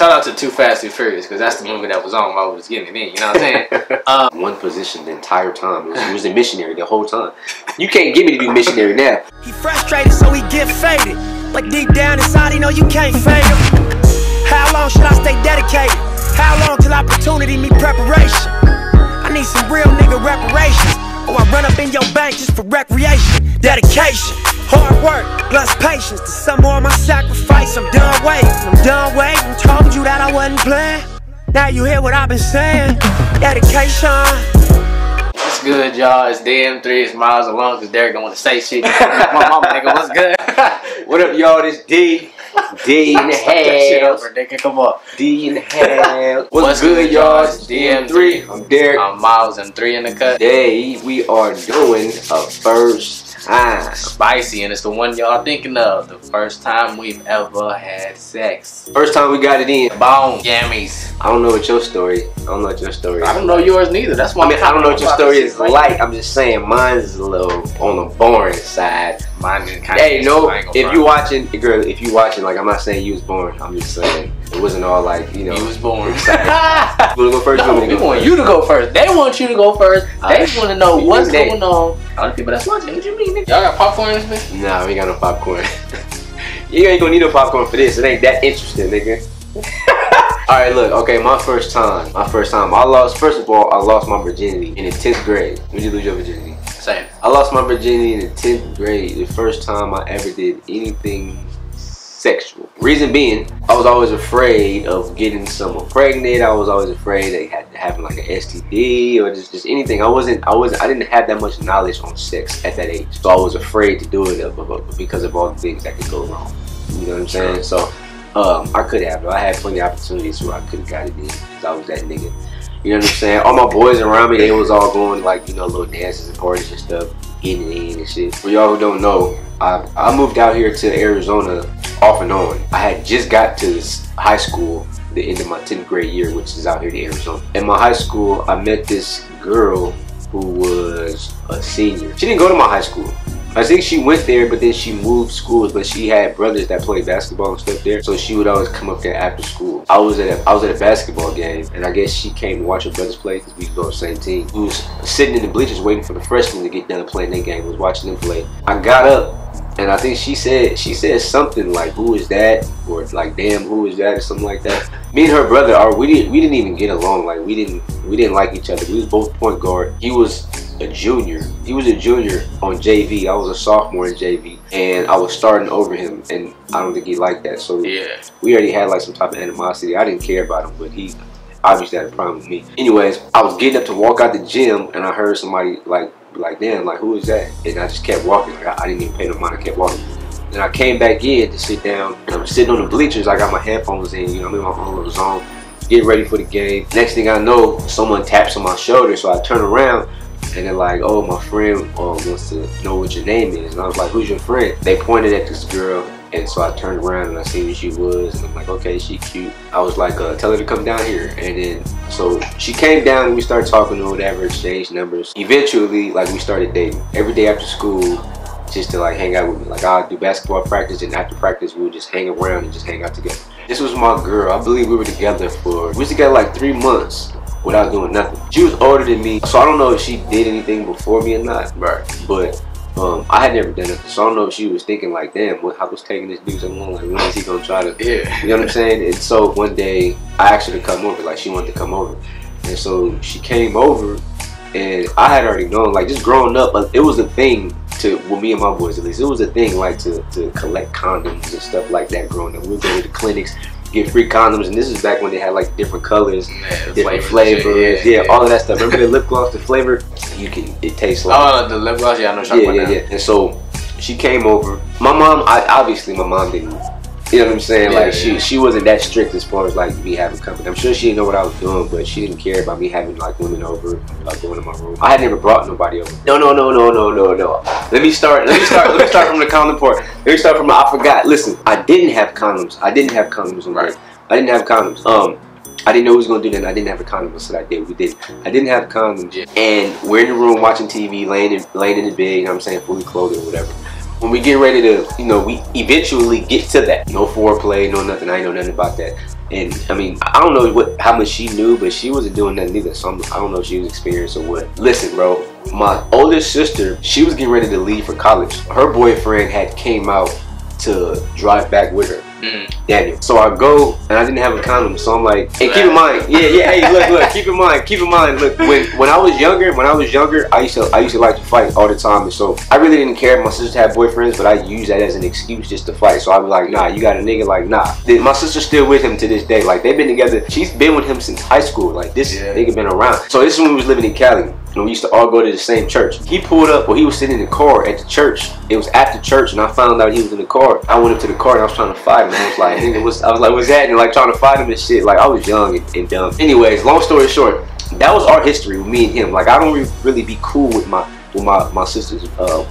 Shout out to Too Fast and Furious, because that's the movie that was on while we was getting it in, you know what I'm saying? One position the entire time. He was a missionary the whole time. You can't get me to be missionary now. He frustrated, so he get faded. Like deep down inside, he know you can't fade him. How long should I stay dedicated? How long till opportunity meet preparation? I need some real nigga reparations, or I run up in your bank just for recreation. Dedication, hard work, plus patience. To some more of my sacrifice, I'm done waiting. Told you that I wasn't playing. Now you hear what I've been saying. Dedication. What's good, y'all? It's DM3, it's Myles along, because Derek don't want to say shit. My mama, nigga, what's good? What up, y'all? This D in the house. Nigga, come on. D in the house. What's good, y'all? It's DM3. I'm Derek. I'm Myles, and 3 in the cut. Today, we are doing a first time. Spicy, and it's the one y'all thinking of. The first time we've ever had sex. First time we got it in. Boom. Yammies. I don't know what your story. I don't know what your story is. I don't know yours neither. That's why I don't know what your story is like. I'm just saying mine is a little on the boring side. Mine is kind of. Hey, no, if you watching, girl, if you watching, like, I'm not saying you was boring. I'm just saying it wasn't all like, you know. You was boring. You wanna go first? No, we want you to go first. They want you to go first. They want to know what's going on. All the people that's watching, what you mean, nigga? Y'all got popcorn in this bitch? Nah, we ain't got no popcorn. You ain't gonna need no popcorn for this. It ain't that interesting, nigga. Alright, look, okay, my first time. First of all, I lost my virginity in the 10th grade. When did you lose your virginity? Same. I lost my virginity in the 10th grade. The first time I ever did anything sexual. Reason being, I was always afraid of getting someone pregnant. I was always afraid they had having like an STD or just anything. I didn't have that much knowledge on sex at that age. So I was afraid to do it because of all the things that could go wrong. You know what I'm saying? So I could have. I had plenty of opportunities where I could have got it in because I was that nigga. You know what I'm saying? All my boys around me, they was all going like, you know, little dances and parties and stuff, getting it in and shit. For y'all who don't know, I moved out here to Arizona off and on. I had just got to this high school the end of my 10th grade year, which is out here in Arizona. In my high school, I met this girl who was a senior. She didn't go to my high school. I think she went there, but then she moved schools. But she had brothers that played basketball and stuff there, so she would always come up there after school. I was at a basketball game, and I guess she came to watch her brothers play because we go on the same team. We was sitting in the bleachers waiting for the freshmen to get done playing their game. Was watching them play. I got up, and I think she said something like, "Who is that?" or like, "Damn, who is that?" or something like that. Me and her brother, we didn't even get along. Like we didn't like each other. We was both point guard. He was a junior. He was a junior on JV. I was a sophomore in JV, and I was starting over him, and I don't think he liked that. So yeah, we already had like some type of animosity. I didn't care about him, but he obviously had a problem with me. Anyways, I was getting up to walk out the gym, and I heard somebody like damn, like who is that? And I just kept walking. Like, I didn't even pay no mind. I kept walking. Then I came back in to sit down, and I'm sitting on the bleachers. I got my headphones in, you know, I'm in my own little zone, getting ready for the game. Next thing I know, someone taps on my shoulder, so I turn around. And they're like, "Oh, my friend wants to know what your name is." And I was like, "Who's your friend?" They pointed at this girl, and so I turned around and I seen who she was, and I'm like, "Okay, she cute." I was like, "Tell her to come down here." And then so she came down and we started talking or whatever, exchanged numbers. Eventually, like, we started dating every day after school, just to like hang out with me. Like, I'd do basketball practice, and after practice we would just hang around and just hang out together. This was my girl. I believe we was together like 3 months without doing nothing. She was older than me, so I don't know if she did anything before me or not. Right. But I had never done it, so I don't know if she was thinking like, "Damn, I was taking this dude so long. Like, when is he gonna try to?" Yeah. You know what I'm saying? And so one day I asked her to come over. Like, she wanted to come over, and so she came over, and I had already known, like, just growing up, it was a thing with me and my boys at least. It was a thing like to collect condoms and stuff like that growing up. We'd go to the clinics, get free condoms, and this is back when they had like different colors, different flavors, yeah, all of that stuff. Remember the lip gloss, the flavor? It tastes like. Oh, the lip gloss, yeah, I know what you're talking about. Yeah. And so she came over. My mom, obviously my mom didn't, you know what I'm saying? Like, she wasn't that strict as far as like me having company. I'm sure she didn't know what I was doing, but she didn't care about me having like women over, like going to my room. I had never brought nobody over. No. Let me start from the condom part. Let me start from I forgot. Listen, I didn't have condoms. I didn't have condoms on right. I didn't have condoms. I didn't know who was gonna do that, and I didn't have a condom, so I did. We did. I didn't have condoms, and we're in the room watching TV, laying in the bed, you know what I'm saying, fully clothed or whatever. When we get ready to, you know, we eventually get to that. No foreplay, no nothing. I ain't know nothing about that. And I mean, I don't know how much she knew, but she wasn't doing nothing either. So I don't know if she was experienced or what. Listen, bro, my oldest sister, she was getting ready to leave for college. Her boyfriend had came out to drive back with her. Daniel. So I go and I didn't have a condom, so I'm like, hey, keep in mind, hey, look, keep in mind, look, when I was younger, I used to like to fight all the time, and so I really didn't care if my sister had boyfriends, but I used that as an excuse just to fight. So I was like, nah, you got a nigga, like, nah. My sister's still with him to this day, like they've been together. She's been with him since high school, like this nigga been around. So this is when we was living in Cali. And we used to all go to the same church. He pulled up, he was sitting in the car at the church. It was after church, and I found out he was in the car. I went up to the car and I was trying to fight him. I was like, nigga, what's that? And like trying to fight him and shit. Like I was young and dumb. Anyways, long story short, that was our history with me and him. Like I don't really be cool with my sister's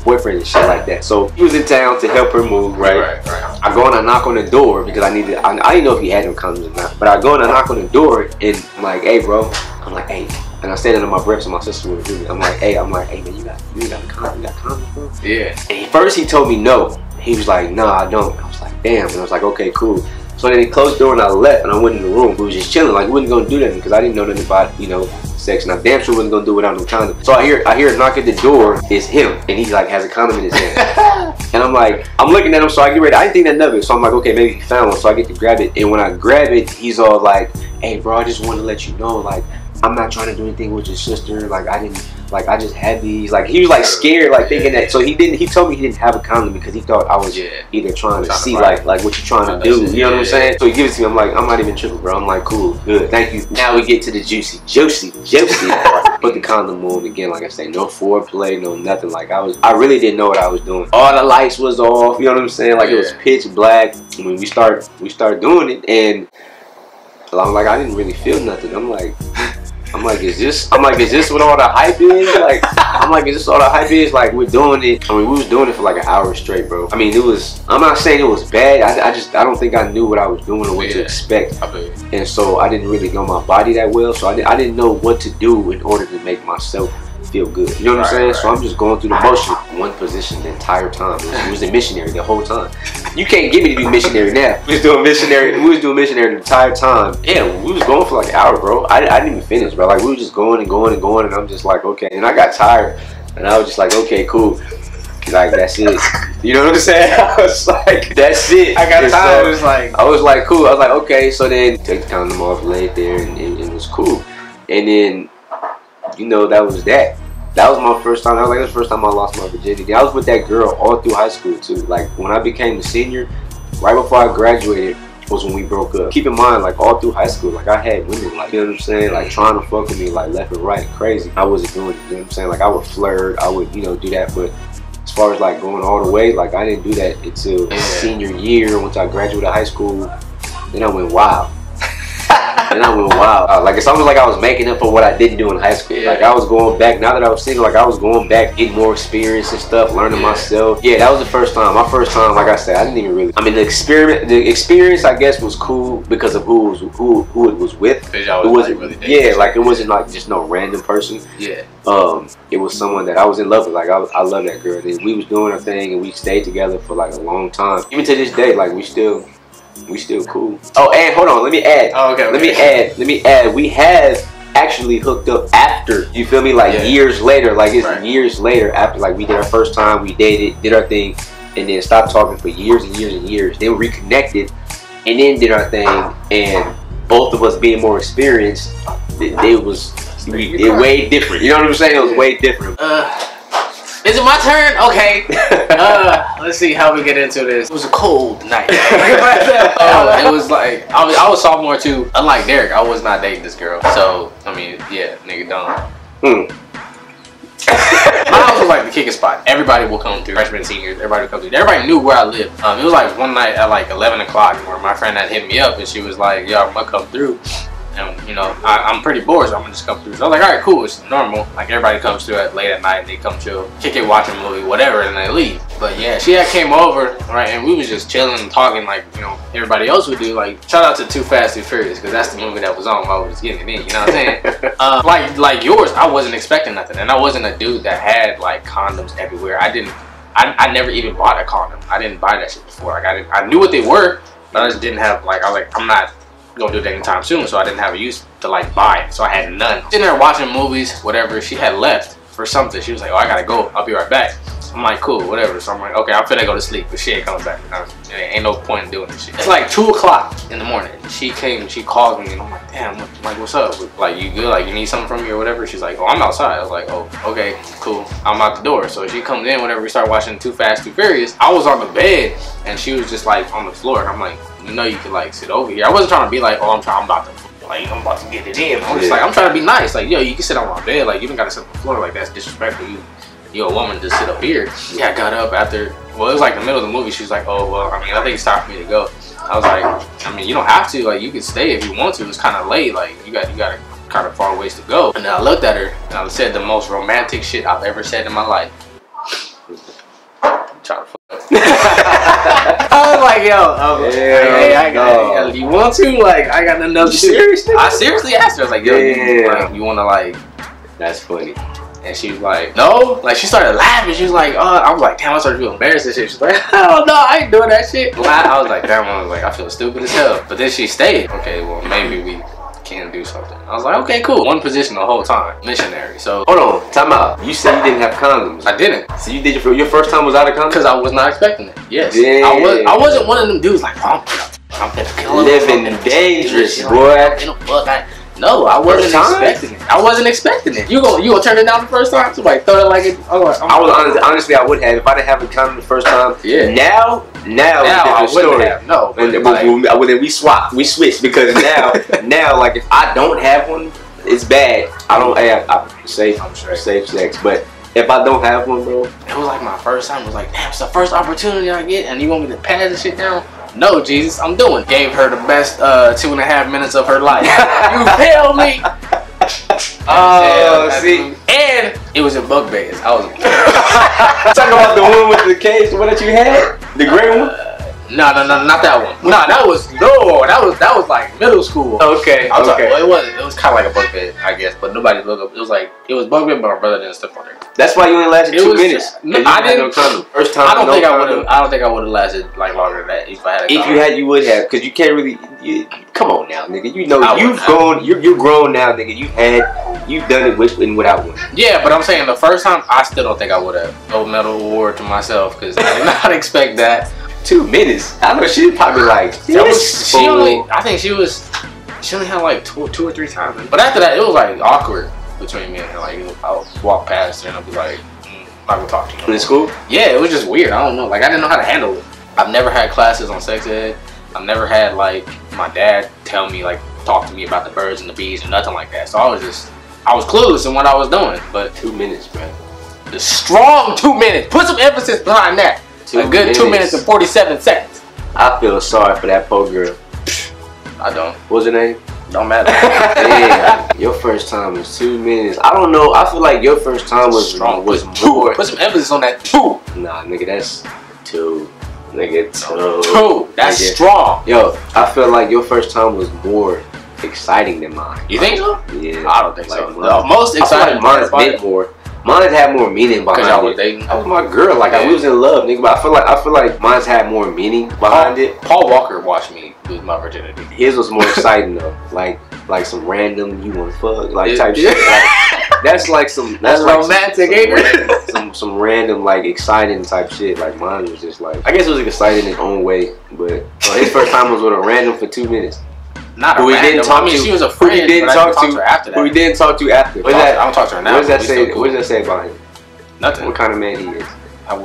boyfriend and shit like that. So he was in town to help her move, right? I go and I knock on the door because I didn't know if he had no condoms or not. But I go and I knock on the door and I'm like, hey, bro. I'm like, hey. And I said under my breath, so my sister was with me. I'm like, hey, man, you got a condom? You got condoms, bro? Yeah. And first he told me no. He was like, nah, I don't. I was like, damn. And I was like, okay, cool. So then he closed the door and I left and I went in the room. We was just chilling, like we wasn't gonna do that because I didn't know nothing about, you know, sex, and I damn sure wasn't gonna do it without no condom. So I hear a knock at the door. It's him, and he like has a condom in his hand. And I'm like, I'm looking at him, so I get ready. I didn't think nothing of it, so I'm like, okay, maybe he found one. So I get to grab it, and when I grab it, he's all like, hey, bro, I just wanted to let you know, like, I'm not trying to do anything with your sister. Like I just had these. Like he was like scared, like thinking that. So he told me he didn't have a condom because he thought I was either trying to see like what you trying to do. You know what I'm saying? So he gives it to me. I'm like, I'm not even tripping, bro. I'm like, cool, good, thank you. Now we get to the juicy part. Put the condom on again. Like I say, no foreplay, no nothing. Like I really didn't know what I was doing. All the lights was off. You know what I'm saying? Like it was pitch black. And when we start doing it, and I'm like, I didn't really feel nothing. I'm like, is this what all the hype is? Like, I'm like, is this all the hype is? Like, we're doing it. I mean, we was doing it for like an hour straight, bro. I mean, I'm not saying it was bad. I don't think I knew what I was doing or what to expect. And so I didn't really know my body that well. So I didn't know what to do in order to make myself feel good. You know what I'm saying? So I'm just going through the motion. One position the entire time. It was a missionary the whole time. You can't get me to be missionary now. We was doing missionary the entire time. Yeah, we was going for like an hour, bro. I didn't even finish, bro. Like we were just going and going and going, and I'm just like, okay. And I got tired, and I was just like, okay, cool. Like that's it. You know what I'm saying? I was like, that's it. I got tired. I was like, cool. I was like, okay. So then take the condom off, lay it there, and it was cool. And then, you know, that was that. That was my first time. That was like the first time I lost my virginity. I was with that girl all through high school too. Like when I became a senior, right before I graduated was when we broke up. Keep in mind, like all through high school, like I had women, like, you know what I'm saying, like trying to fuck with me, like left and right, crazy. I wasn't doing it. You know what I'm saying? Like I would flirt, I would, you know, do that. But as far as like going all the way, like I didn't do that until senior year. Once I graduated high school, then I went wild. And I went wild. Like it's almost like I was making up for what I didn't do in high school. Like I was going back, now that I was single, like I was going back, getting more experience and stuff, learning myself. Yeah, that was the first time. My first time, like I said, I didn't even really, I mean the experience I guess was cool because of who it was with. It wasn't really like it wasn't like just no random person. Yeah. It was someone that I was in love with. Like I love that girl. And we was doing our thing and we stayed together for like a long time. Even to this day, like we still cool. Oh, and hold on, let me add. Oh, okay. Let me add. We have actually hooked up after. You feel me? Like years later. Like it's years later after. Like we did our first time. We dated, did our thing, and then stopped talking for years and years and years. Then reconnected, and then did our thing. And both of us being more experienced, it was way different. You know what I'm saying? It was way different. Is it my turn? Okay. Let's see how we get into this. It was a cold night. It was like I was sophomore too. Unlike Derek, I was not dating this girl. So I mean, yeah, nigga dumb. My house was like the kicking spot. Everybody will come through. Freshmen, seniors, everybody would come through. Everybody knew where I lived. It was like one night at like 11 o'clock where my friend had hit me up and she was like, "Yo, I'm gonna come through." And you know, I'm pretty bored, so I'm gonna just come through. So I was like, all right, cool, it's normal. Like everybody comes through at late at night, they come chill, kick it, watch a movie, whatever, and they leave. But yeah, she had came over, right, and we was just chilling and talking like, you know, everybody else would do. Like, shout out to Too Fast, Too Furious, because that's the movie that was on while I was getting it in, you know what I'm saying? Like yours, I wasn't expecting nothing, and I wasn't a dude that had like condoms everywhere. I never even bought a condom. I didn't buy that shit before. Like I knew what they were, but I just didn't have like, I'm not gonna do that anytime soon, so I didn't have a use to like buy it, so I had none. Sitting there watching movies, whatever. She had left for something. She was like, "Oh, I gotta go. I'll be right back." I'm like, "Cool, whatever." So I'm like, "Okay, I'm finna go to sleep," but she ain't coming back. Ain't no point in doing this shit. It's like 2 o'clock in the morning. She came, she called me, and I'm like, "Damn, like, what's up? Like, you good? Like, you need something from me or whatever?" She's like, "Oh, I'm outside." I was like, "Oh, okay, cool. I'm out the door." So she comes in whenever we start watching Too Fast, Too Furious. I was on the bed, and she was just like on the floor, and I'm like, "You know, you can like sit over here." I wasn't trying to be like, "Oh, I'm about to get it in." I'm just like, I'm trying to be nice. Like, yo, you can sit on my bed. Like, you don't gotta sit on the floor. Like, that's disrespectful. You're a woman to sit up here. Yeah, I got up after, well, it was like the middle of the movie. She was like, "Oh, well, I mean, I think it's time for me to go." I was like, "I mean, you don't have to. Like, you can stay if you want to. It's kind of late. Like, you got a kind of far ways to go." And then I looked at her and I said the most romantic shit I've ever said in my life. I'm trying to fuck. I was like, "Yo, hey, I got you want to? Like, I got nothing else to do." I seriously asked her. I was like, "Yo, you want to like?" That's funny. And she was like, "No." Like, she started laughing. She was like, "Oh," I was like, "Damn," I started feeling embarrassed and shit. She's like, "Hell no, I ain't doing that shit." I was like, "Damn," I was like, I feel stupid as hell. But then she stayed. Okay, well, maybe we can do something. I was like, "Okay, cool." One position the whole time. Missionary. So, hold on, time out. You said you didn't have condoms. I didn't. So you did your first time was out of condoms? Because I was not expecting it. Yes. Yeah. I wasn't one of them dudes like, "Oh, I'm gonna kill him." Living dangerous, boy. No, I wasn't expecting it. I wasn't expecting it. You gonna turn it down the first time? Somebody throw it like it. Honestly, I would have if I didn't have a condom the first time. Yeah. Now I wouldn't have. No. And then we switch because now like if I don't have one, it's bad. I'm safe sex, but if I don't have one, bro, it was like my first time. It was like, damn, it's the first opportunity I get, and you want me to pass this shit down? No, Jesus, I'm doing. Gave her the best 2.5 minutes of her life. You feel me? Oh, see, and it was in bunk beds. I was talking about the one with the cage, the one that you had, the gray one. No, not that one. No, that was like middle school. Okay, okay. Well, it was kind of like a bunk bed, I guess, but nobody looked up. It was bunk bed, but my brother didn't step on it. That's why you only lasted 2 minutes. I didn't. No first time. I don't think I would have lasted like longer than that if I had. If you had, you would have, because you can't really. Come on now, nigga. You know you've grown. You're grown now, nigga. You've done it with and without one. Yeah, but I'm saying the first time, I still don't think I would have. Gold medal award to myself because I did not expect that. 2 minutes. I know she probably like. I think she only had like two or three times. But after that, it was like awkward between me and her. Like, I'll walk past her and I'll be like, "I'm not gonna talk to you." In school? Yeah, it was just weird. I don't know. Like, I didn't know how to handle it. I've never had classes on sex ed. I've never had like my dad tell me, like, talk to me about the birds and the bees or nothing like that. So I was clueless in what I was doing. But 2 minutes, man. The strong 2 minutes. Put some emphasis behind that. A good 2 minutes and 47 seconds. I feel sorry for that poor girl. I don't. What's her name? Don't matter. Damn, your first time was 2 minutes. I don't know. I feel like your first time was strong. Was more. Put some emphasis on that 2. Nah, nigga, that's 2. Nigga, 2. 2. That's strong. Yo, I feel like your first time was more exciting than mine. You think so? Yeah. I don't think so. The most exciting part meant more. Mine had more meaning behind it. Y'all were dating. That was my girl. Like, we was in love, nigga. But I feel like mine had more meaning behind it. Paul Walker watched me lose my virginity. His was more exciting though. Like some random you want to fuck like type shit. Like, that's romantic, ain't some random like exciting type shit. Like mine was just like, I guess it was exciting in its own way, but his first time was with a random for 2 minutes. Not a random. I mean, she was a friend. Who we didn't talk to after that. Who we didn't talk to after. I don't talk to her now. What does that say? What does that say about him? Nothing. What kind of man he is?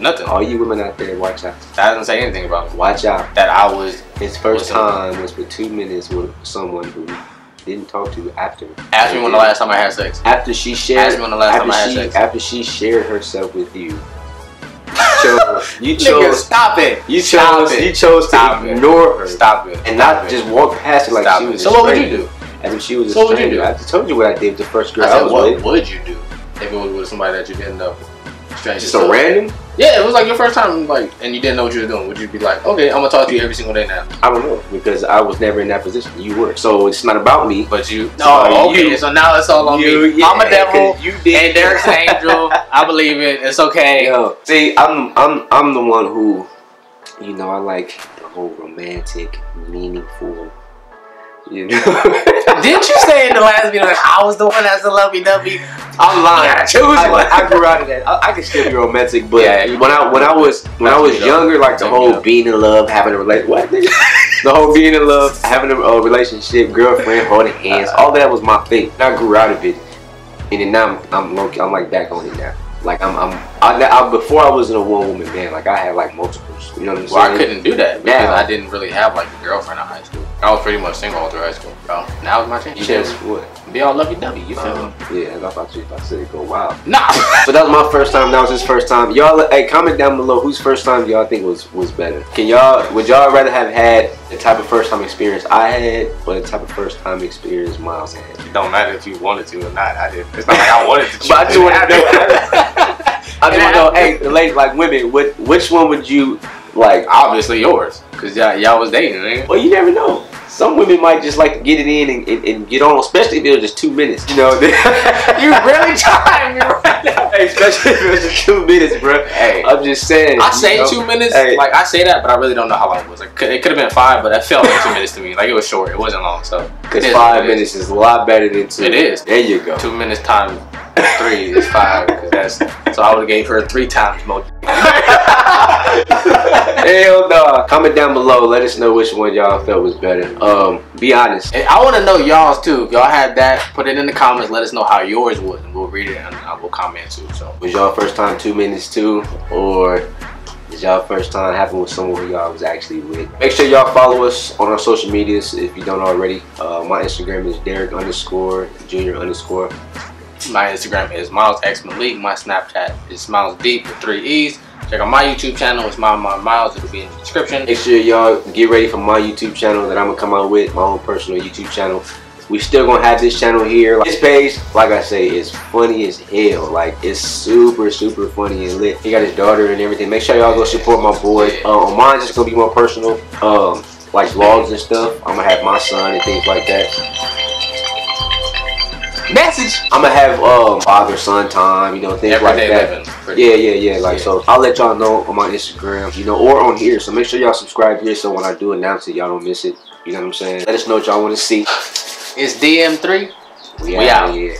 Nothing. All you women out there, watch out. That doesn't say anything about him. Watch out. That I was. His first time was for 2 minutes with someone who didn't talk to after. Ask me when the last time I had sex. After she shared. Ask me when the last time I had sex. After she shared herself with you. You chose. Nigga, stop it. You chose to ignore her. Stop it. And not just walk past her like she was. So what would you do? As if she was a stranger. What would you do? I just told you what I did with the first girl I was with. What would you do if it was with somebody that you didn't know? Stranger. Just a random? Yeah, it was like your first time, like, and you didn't know what you were doing. Would you be like, okay, I'm gonna talk to you every single day now? I don't know, because I was never in that position. You were, so it's not about me. But you. Oh, okay. So now it's all on me. Yeah, I'm a devil. You did. And Derek's an angel. I believe it. It's okay. Yo, see, I'm the one who, I like the whole romantic, meaningful You know? Didn't you say in the last video like, I was the one that's a lovey-dovey? I'm lying. Choose one. I grew out of that. I can still be romantic, but Yeah, when I was younger, like the whole being in love, having a the whole being in love, having a relationship, girlfriend, holding hands, all that was my thing. And I grew out of it, and then now I'm like back on it now. Like before I was in a one-woman band, like I had like multiples. You know what I'm saying? Well, I couldn't do that because Yeah. I didn't really have like a girlfriend in high school. I was pretty much single all through high school. So now it's my chance. Chance what? Be all lovey-dovey. You feel me? Yeah, I thought you was about to say go wild. Nah. So that was my first time. That was his first time. Y'all, hey, comment down below whose first time y'all think was better. Would y'all rather have had the type of first time experience I had, or the type of first time experience Myles had? It don't matter if you wanted to or not. I didn't. It's not like I wanted to. But I just want to know. I just want to know. Hey, the ladies, like women, which one would you like? Obviously yours, cause y'all was dating, man. Well, you never know. Some women might just like to get it in and get on, especially if it was just 2 minutes. You know, You really trying me right now. Hey, especially if it was just 2 minutes, bro. Hey, I'm just saying. I say 2 minutes. Hey. Like I say that, but I really don't know how long it was. Like, it could have been 5, but that felt like 2 minutes to me. Like it was short. It wasn't long. So Because 5 minutes is a lot better than 2. It is. There you go. 2 minutes times 3 is 5. Cause so I would have gave her 3 times more. Hell no. Comment down below. Let us know which one y'all felt was better. Be honest. And I want to know y'all's too. If y'all had that, put it in the comments. Let us know how yours was, and we'll read it and I will comment too. So Was y'all first time 2 minutes too, or is y'all first time having with someone who y'all was actually with? Make sure y'all follow us on our social medias if you don't already. My Instagram is Derek_Jr_. my Instagram is Myles X Malik. My Snapchat is Myles Deep with 3 E's. Check out my YouTube channel. It's Myles. It'll be in the description. Make sure y'all get ready for my YouTube channel that I'm gonna come out with, my own personal YouTube channel. We still gonna have this channel here. This page, like I say, is funny as hell. Like it's super funny and lit. He got his daughter and everything. Make sure y'all go support my boy. On mine, it's gonna be more personal, like vlogs and stuff. I'm gonna have my son and things like that. Message. I'm gonna have father-son time, you know, things Everyday like that. Yeah. Like so, I'll let y'all know on my Instagram, you know, or on here. So make sure y'all subscribe here, so when I do announce it, y'all don't miss it. You know what I'm saying? Let us know what y'all want to see. It's DM3. We out here.